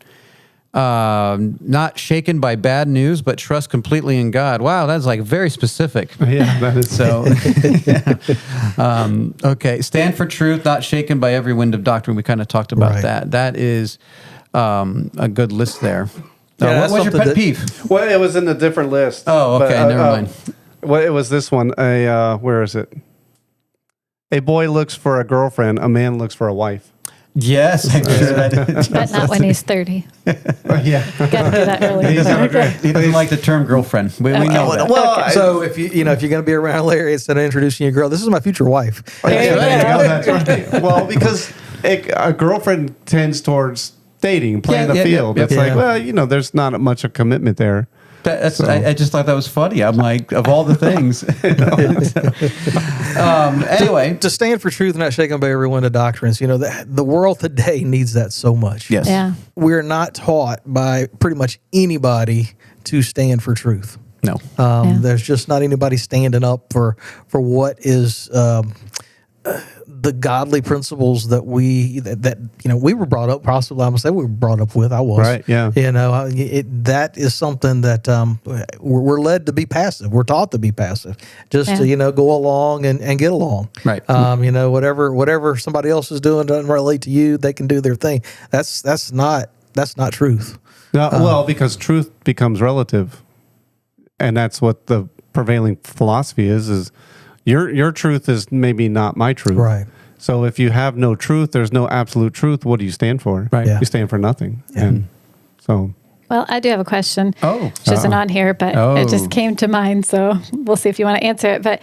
S1: Not shaken by bad news, but trust completely in God. Wow, that's like very specific.
S4: Yeah, that is
S1: So, okay. Stand for truth, not shaken by every wind of doctrine. We kind of talked about
S3: Right.
S1: that. That is a good list there.
S3: Yeah,
S1: What was your
S3: that's
S1: pet
S3: something
S1: peeve?
S4: Well, it was in a different list.
S1: Oh, okay. Never mind.
S4: Well, it was this one. Where is it? A boy looks for a girlfriend. A man looks for a wife.
S1: Yes, I'm sure that is.
S2: But not when he's 30.
S4: Yeah.
S2: Got to do that
S1: He
S2: early.
S1: doesn't like the term girlfriend. We know that.
S4: Well,
S3: So if you're going to be around Larry, instead of introducing your girl, this is my future wife.
S2: There you go.
S4: That's right. Well, because a girlfriend tends towards dating, playing
S1: Yeah,
S4: the
S1: yeah,
S4: field.
S1: yeah,
S4: It's
S3: yeah.
S4: like, there's not much of commitment there.
S1: I just thought that was funny. I'm like, of all the things. Anyway.
S3: To stand for truth and not shaken by every wind of doctrines, the world today needs that so much.
S1: Yes.
S2: Yeah.
S3: We're not taught by pretty much anybody to stand for truth.
S1: No.
S2: Yeah.
S3: There's just not anybody standing up for what is the godly principles that we were brought up. Possibly, I'm gonna say we were brought up with. I was
S4: Right, yeah.
S3: That is something that we're led to be passive. We're taught to be passive, just
S2: Yeah.
S3: to go along and get along.
S1: Right.
S3: Whatever somebody else is doing doesn't relate to you. They can do their thing. That's not truth.
S4: Well, because truth becomes relative, and that's what the prevailing philosophy is your truth is maybe not my truth.
S3: Right.
S4: So if you have no truth, there's no absolute truth. What do you stand for?
S1: Right.
S3: Yeah.
S4: You stand for nothing.
S3: Yeah.
S4: And so,
S2: Well, I do have a question.
S1: Oh.
S2: Which isn't on here, but it just came to mind. So we'll see if you want to answer it. But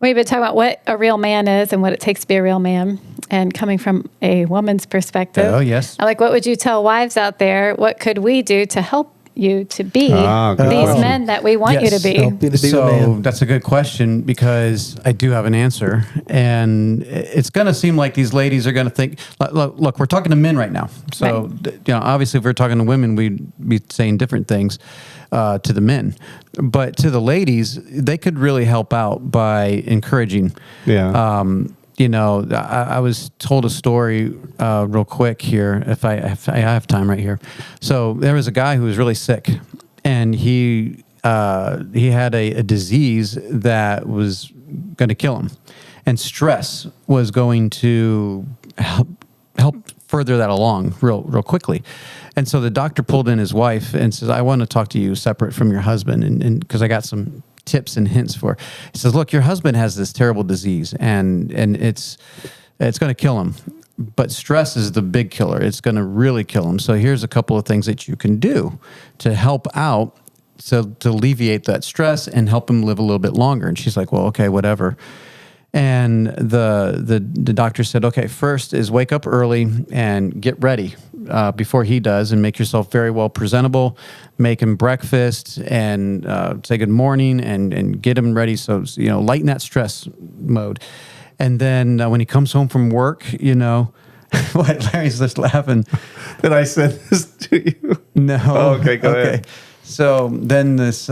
S2: we've been talking about what a real man is and what it takes to be a real man. And coming from a woman's perspective.
S1: Oh, yes.
S2: I'm like, what would you tell wives out there? What could we do to help you to be
S4: good
S2: these
S4: question.
S2: men that we want you to be?
S3: Help you to be
S1: So
S3: a man.
S1: that's a good question, because I do have an answer, and it's going to seem like these ladies are going to think. Look, we're talking to men right now, so obviously, if we're talking to women, we'd be saying different things to the men, but to the ladies, they could really help out by encouraging.
S4: yeah.
S1: I was told a story real quick here, if I have time right here. So there was a guy who was really sick, and he had a disease that was going to kill him, and stress was going to help further that along real quickly. And so the doctor pulled in his wife and says, "I want to talk to you separate from your husband, and because I got some tips and hints for." He says, "Look, your husband has this terrible disease, and it's going to kill him. But stress is the big killer. It's going to really kill him. So here's a couple of things that you can do to help out, so to alleviate that stress and help him live a little bit longer." And she's like, "Well, okay, whatever." And the doctor said, "Okay, first is wake up early and get ready before he does, and make yourself very well presentable. Make him breakfast and say good morning and get him ready. So lighten that stress mode. And then when he comes home from work, what, Larry's just laughing.
S4: Did I send this to you?
S1: No.
S4: Oh, okay, go ahead.
S1: So then this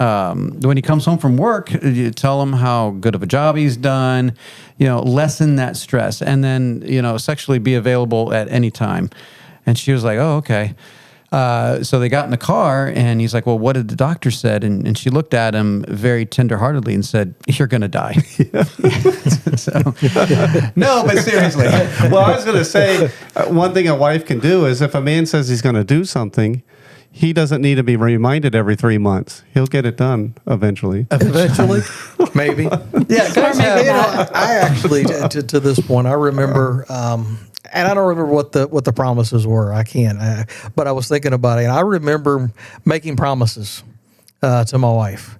S1: when he comes home from work, you tell him how good of a job he's done, lessen that stress, and then, sexually be available at any time. And she was like, oh, okay. So they got in the car, and he's like, well, what did the doctor said? And she looked at him very tenderheartedly and said, you're going to die. No, but seriously.
S4: Well, I was going to say, one thing a wife can do is if a man says he's going to do something, he doesn't need to be reminded every 3 months. He'll get it done eventually.
S3: Eventually, maybe.
S1: Yeah, guys have,
S3: I actually, to this point, I remember, and I don't remember what the promises were. I can't, but I was thinking about it, and I remember making promises to my wife,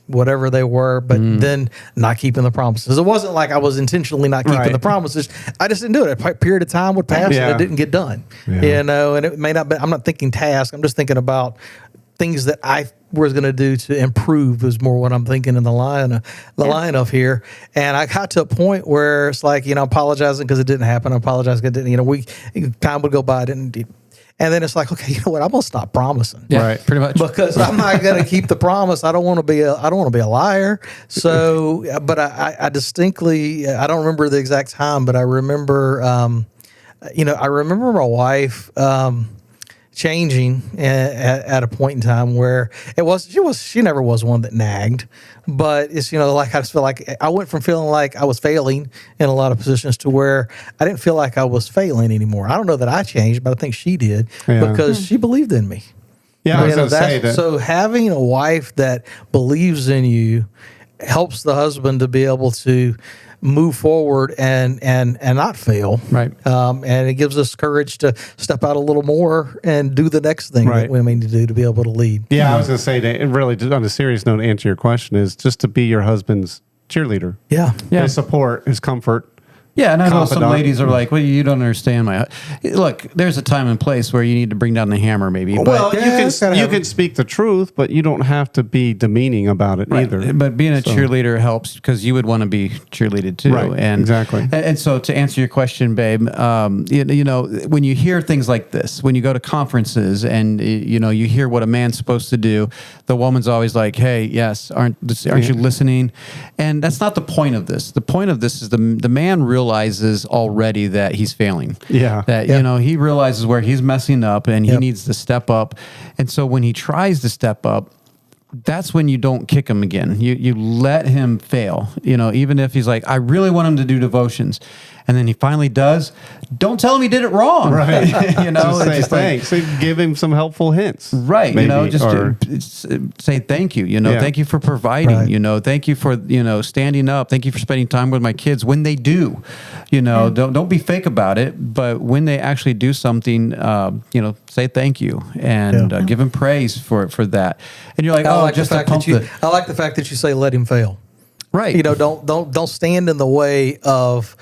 S3: whatever they were, but then not keeping the promises. It wasn't like I was intentionally not keeping the promises. I just didn't do it. A period of time would pass, and it didn't get done. And it may not be. I'm not thinking task. I'm just thinking about things that I was going to do to improve is more what I'm thinking in the line of here. And I got to a point where it's like, apologizing because it didn't happen. I apologize because it didn't, time would go by. And then it's like, okay, you know what? I'm gonna stop promising.
S1: Yeah, right. Pretty much.
S3: Because I'm not gonna keep the promise. I don't want to be a liar. So, but I distinctly, I don't remember the exact time, but I remember, I remember my wife, changing at a point in time where she never was one that nagged, but it's, like I just feel like I went from feeling like I was failing in a lot of positions to where I didn't feel like I was failing anymore. I don't know that I changed, but I think she did because she believed in me.
S4: Yeah, I was going to say that.
S3: So having a wife that believes in you helps the husband to be able to move forward and not fail.
S1: Right.
S3: And it gives us courage to step out a little more and do the next thing that we need to do to be able to lead.
S4: Yeah, I was going to say that really, on a serious note, to answer your question is just to be your husband's cheerleader.
S3: Yeah.
S4: His support, his comfort.
S1: Yeah, and I know some
S4: Confidant.
S1: ladies are like, well, you don't understand my... Look, there's a time and place where you need to bring down the hammer, maybe.
S4: Well,
S1: But,
S4: you can speak the truth, but you don't have to be demeaning about it either.
S1: But being a cheerleader helps because you would want to be cheerleaded too.
S4: Right,
S1: And,
S4: exactly.
S1: And so to answer your question, babe, when you hear things like this, when you go to conferences and, you hear what a man's supposed to do, the woman's always like, hey, yes, aren't you listening? And that's not the point of this. The point of this is the man realizes already that he's failing.
S4: Yeah.
S1: That, he realizes where he's messing up and he needs to step up. And so when he tries to step up, that's when you don't kick him again. You let him fail, even if he's like, I really want him to do devotions. And then he finally does. Don't tell him he did it wrong.
S4: Right.
S1: Just
S4: say thanks. Give him some helpful hints.
S1: Right.
S4: Maybe,
S1: Say thank you. Thank you for providing.
S3: Right.
S1: Thank you for, standing up. Thank you for spending time with my kids when they do. Don't be fake about it. But when they actually do something, say thank you and give him praise for that. And you're like,
S3: I like
S1: just
S3: the fact I like the fact that you say let him fail.
S1: Right.
S3: Don't stand in the way of.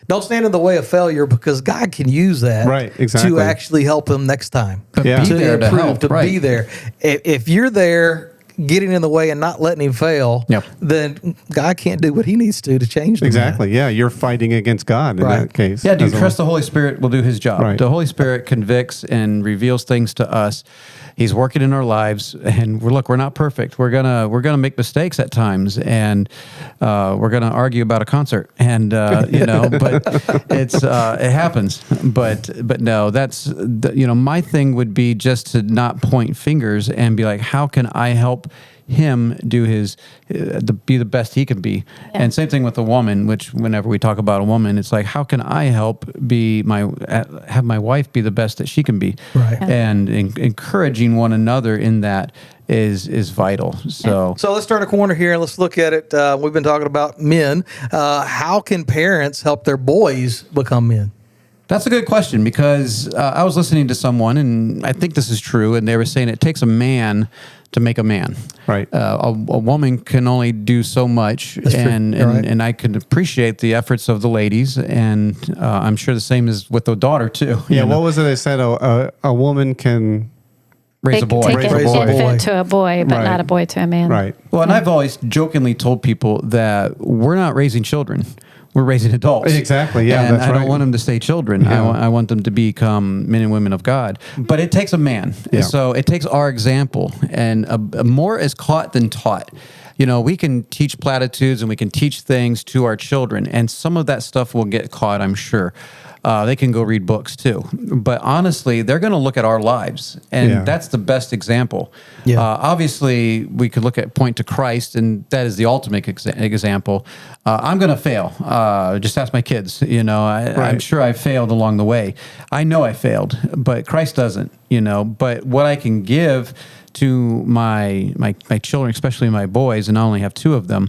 S3: Don't stand in the way of failure because God can use that to actually help him next time.
S1: Be there to help.
S3: Be there. If you're there getting in the way and not letting him fail, then God can't do what he needs to change them.
S4: Exactly. Yeah, you're fighting against God in that case.
S1: Yeah, dude, trust the Holy Spirit will do his job.
S4: Right.
S1: The Holy Spirit convicts and reveals things to us. He's working in our lives, and we're not perfect. We're gonna make mistakes at times, and we're gonna argue about a concert, and but it happens. But no, that's my thing would be just to not point fingers and be like, how can I help him do his be the best he can be. And same thing with a woman, which whenever we talk about a woman, it's like, how can I help have my wife be the best that she can be?
S3: Right.
S1: And encouraging one another in that is vital. So
S3: let's turn a corner here and let's look at it. We've been talking about men. How can parents help their boys become men?
S1: That's a good question because I was listening to someone, and I think this is true, and they were saying it takes a man to make a man.
S4: Right.
S1: A woman can only do so much, and I can appreciate the efforts of the ladies, and I'm sure the same is with the daughter too.
S4: Yeah. What was it they said? A woman can
S1: raise a boy.
S2: Take an infant to a boy, but not a boy to a man.
S4: Right.
S1: Well, and I've always jokingly told people that we're not raising children. we're raising adults.
S4: Exactly, yeah,
S1: And
S4: that's
S1: I don't
S4: right.
S1: want them to stay children.
S4: Yeah.
S1: I want them to become men and women of God. But it takes a man.
S4: Yeah.
S1: So it takes our example, and more is caught than taught. You know, we can teach platitudes and we can teach things to our children, and some of that stuff will get caught, I'm sure. They can go read books too. But honestly, they're going to look at our lives, and
S4: Yeah.
S1: that's the best example.
S3: Yeah.
S1: Obviously, we could point to Christ, and that is the ultimate example. I'm going to fail. Just ask my kids. You know, I'm
S4: Right.
S1: sure I failed along the way. I know I failed, but Christ doesn't. You know, but what I can give to my children, especially my boys, and I only have 2 of them,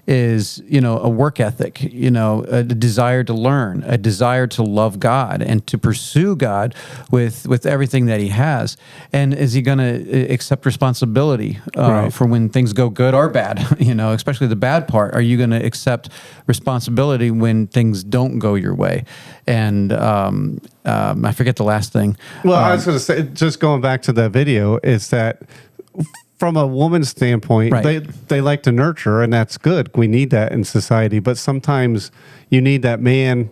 S1: is, you know, a work ethic, you know, a desire to learn, a desire to love God and to pursue God with everything that he has. And is he going to accept responsibility
S4: Right.
S1: for when things go good or bad, you know, especially the bad part? Are you going to accept responsibility when things don't go your way? And I forget the last thing.
S4: Well, I was going to say, just going back to that video, is that from a woman's standpoint,
S1: Right.
S4: they like to nurture, and that's good. We need that in society. But sometimes you need that man,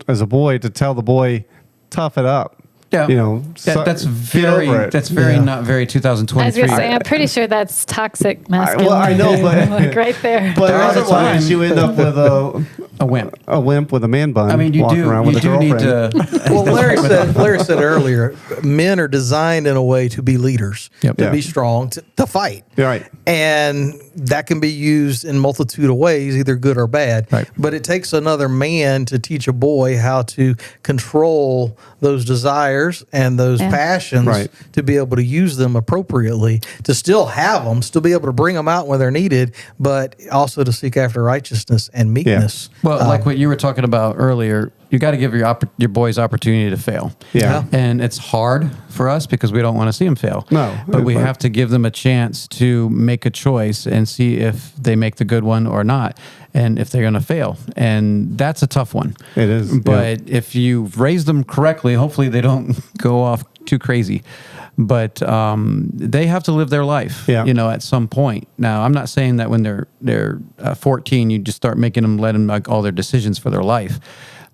S4: as a boy, to tell the boy, tough it up.
S1: Yeah,
S4: You know,
S1: that's
S4: get over
S1: very
S4: it.
S1: very not very
S2: I was
S1: 2023.
S2: going to say, I'm pretty sure that's toxic masculinity.
S4: well, I know, but-
S2: like right there.
S4: But
S1: There is a
S4: otherwise,
S1: time-
S4: you end up with
S1: a wimp.
S4: a wimp with a man bun.
S1: I mean, you
S4: walking
S1: do
S4: around with a
S1: need
S4: girlfriend.
S1: to.
S3: Well, Larry said earlier, men are designed in a way to be leaders,
S1: Yep.
S3: to
S4: Yeah.
S3: be strong, to fight.
S4: You're right.
S3: And that can be used in multitude of ways, either good or bad.
S1: Right.
S3: But it takes another man to teach a boy how to control those desires and those
S2: Yeah.
S3: passions
S4: Right.
S3: to be able to use them appropriately, to still have them, still be able to bring them out when they're needed, but also to seek after righteousness and meekness.
S1: Well, like what you were talking about earlier, you got to give your boys opportunity to fail.
S4: Yeah.
S1: And it's hard for us because we don't want to see them fail.
S4: No,
S1: But we
S4: but-
S1: have to give them a chance to make a choice and see if they make the good one or not, and if they're going to fail. And that's a tough one.
S4: It is, yeah.
S1: But if you raise them correctly, hopefully they don't go off too crazy. But they have to live their life,
S4: Yeah.
S1: you know, at some point. Now, I'm not saying that when they're 14, you just start making them, let them make all their decisions for their life.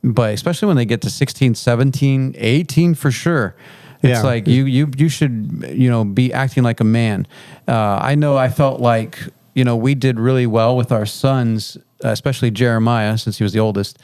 S1: But especially when they get to 16, 17, 18, for sure. It's
S4: Yeah.
S1: like you should, you know, be acting like a man. I know I felt like, you know, we did really well with our sons, especially Jeremiah, since he was the oldest,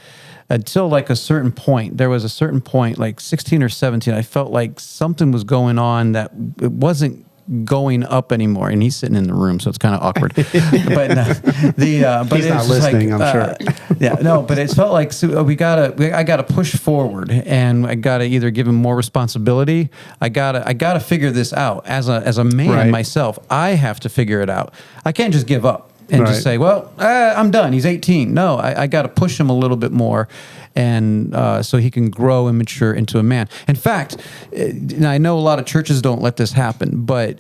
S1: until like a certain point. There was a certain point, like 16 or 17, I felt like something was going on that it wasn't going up anymore, and he's sitting in the room, so it's kind of awkward. But but
S4: He's
S1: it's
S4: not
S1: just
S4: listening,
S1: like,
S4: I'm sure.
S1: Yeah, no, but it's felt like I gotta push forward, and I gotta either give him more responsibility. I gotta figure this out as a man
S4: Right.
S1: myself. I have to figure it out. I can't just give up and
S4: Right.
S1: just say, well, I'm done. He's 18. No, I got to push him a little bit more, and so he can grow and mature into a man. In fact, and I know a lot of churches don't let this happen, but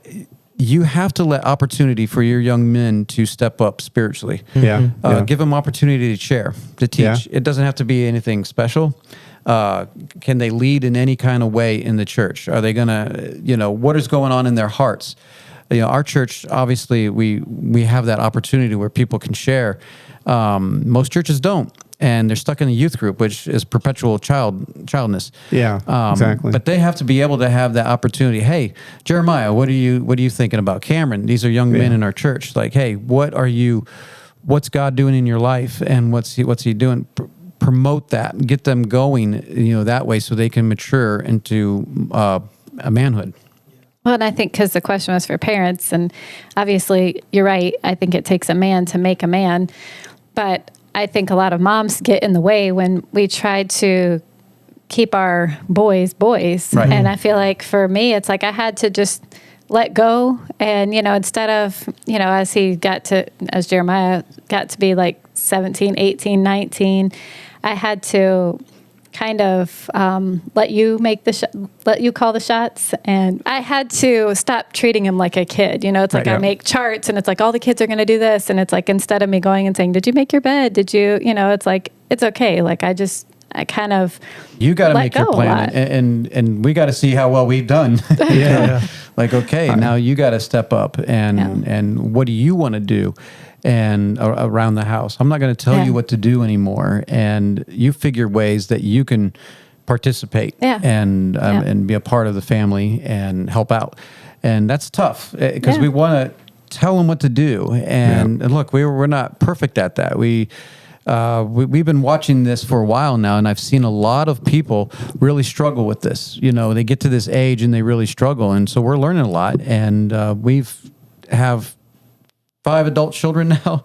S1: you have to let opportunity for your young men to step up spiritually.
S4: Yeah. Yeah.
S1: Give them opportunity to share, to teach.
S4: Yeah.
S1: It doesn't have to be anything special. Can they lead in any kind of way in the church? Are they going to, you know, what is going on in their hearts? You know, our church, obviously, we have that opportunity where people can share. Most churches don't, and they're stuck in the youth group, which is perpetual childness.
S4: Yeah, exactly.
S1: But they have to be able to have that opportunity. Hey, Jeremiah, what are you thinking about? Cameron, these are young men in our church. Like, hey, what's God doing in your life, and what's he doing? Promote that, get them going, you know, that way, so they can mature into a manhood.
S2: Well, and I think because the question was for parents, and obviously you're right. I think it takes a man to make a man. But I think a lot of moms get in the way when we try to keep our boys.
S1: Right.
S2: And I feel like for me, it's like I had to just let go. And, you know, instead of, you know, as Jeremiah got to be like 17, 18, 19, I had to kind of let you call the shots, and I had to stop treating him like a kid. You know, it's like
S1: Right,
S2: I
S1: yeah.
S2: make charts, and it's like all the kids are going to do this, and it's like instead of me going and saying, "Did you make your bed? Did you?" You know, it's like it's okay. Like I kind of
S1: You got to
S2: let
S1: make your
S2: go a
S1: plan,
S2: lot.
S1: and we got to see how well we've done.
S3: Yeah.
S1: Like, okay, now you got to step up and what do you want to do? And around the house, I'm not going to tell you what to do anymore. And you figure ways that you can participate and be a part of the family and help out. And that's tough because we want to tell them what to do. And look, we're not perfect at that. We've been watching this for a while now, and I've seen a lot of people really struggle with this. You know, they get to this age and they really struggle. And so we're learning a lot. And have 5 adult children now,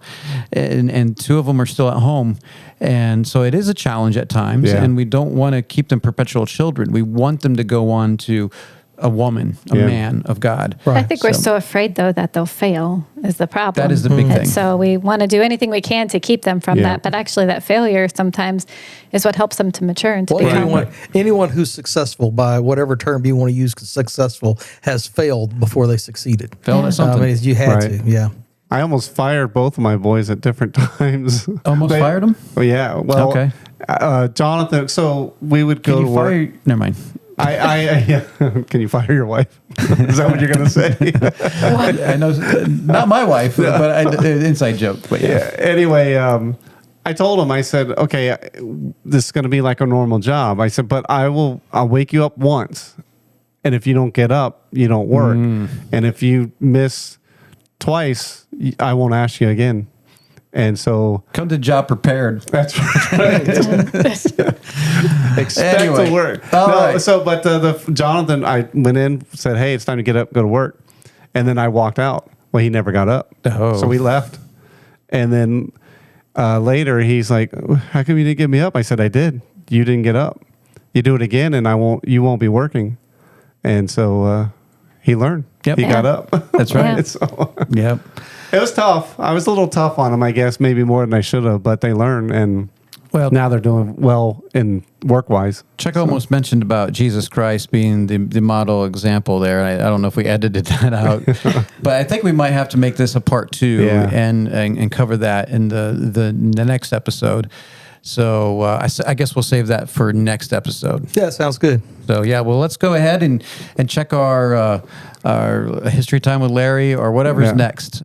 S1: and 2 of them are still at home. And so it is a challenge at times, and we don't want to keep them perpetual children. We want them to go on to a woman, a man of God.
S3: Right.
S2: I think we're so afraid, though, that they'll fail is the problem.
S1: That is the big thing.
S2: And so we want to do anything we can to keep them from that. But actually, that failure sometimes is what helps them to mature and to become.
S3: Anyone who's successful, by whatever term you want to use, successful, has failed before they succeeded.
S1: Failed at something.
S3: I mean, you had to,
S4: I almost fired both of my boys at different times.
S1: Almost fired them?
S4: Oh, yeah. Well,
S1: okay.
S4: Jonathan, so we would go to work.
S1: Never mind.
S4: Can you fire your wife? Is that what you're going to say?
S1: I know, not my wife, but inside joke. But
S4: Anyway, I told him, I said, okay, this is going to be like a normal job. I said, but I'll wake you up once. And if you don't get up, you don't work. And if you miss twice, I won't ask you again. And so
S1: come to job prepared.
S4: That's right. Expect to work.
S1: Right.
S4: So, but the Jonathan, I went in, said, "Hey, it's time to get up, go to work," and then I walked out. Well, he never got up, so we left. And then later, he's like, "How come you didn't get me up?" I said, "I did. You didn't get up. You do it again, and you won't be working." And so he learned.
S1: Yep.
S4: He got up.
S1: That's right.
S4: Yep. It was tough. I was a little tough on them, I guess, maybe more than I should have, but they learned, and now they're doing well in work-wise.
S1: Chuck almost mentioned about Jesus Christ being the model example there. I don't know if we edited that out, but I think we might have to make this a part 2 and cover that in the next episode. So I guess we'll save that for next episode.
S3: Yeah, sounds good.
S1: So well, let's go ahead and check our history time with Larry or whatever's next.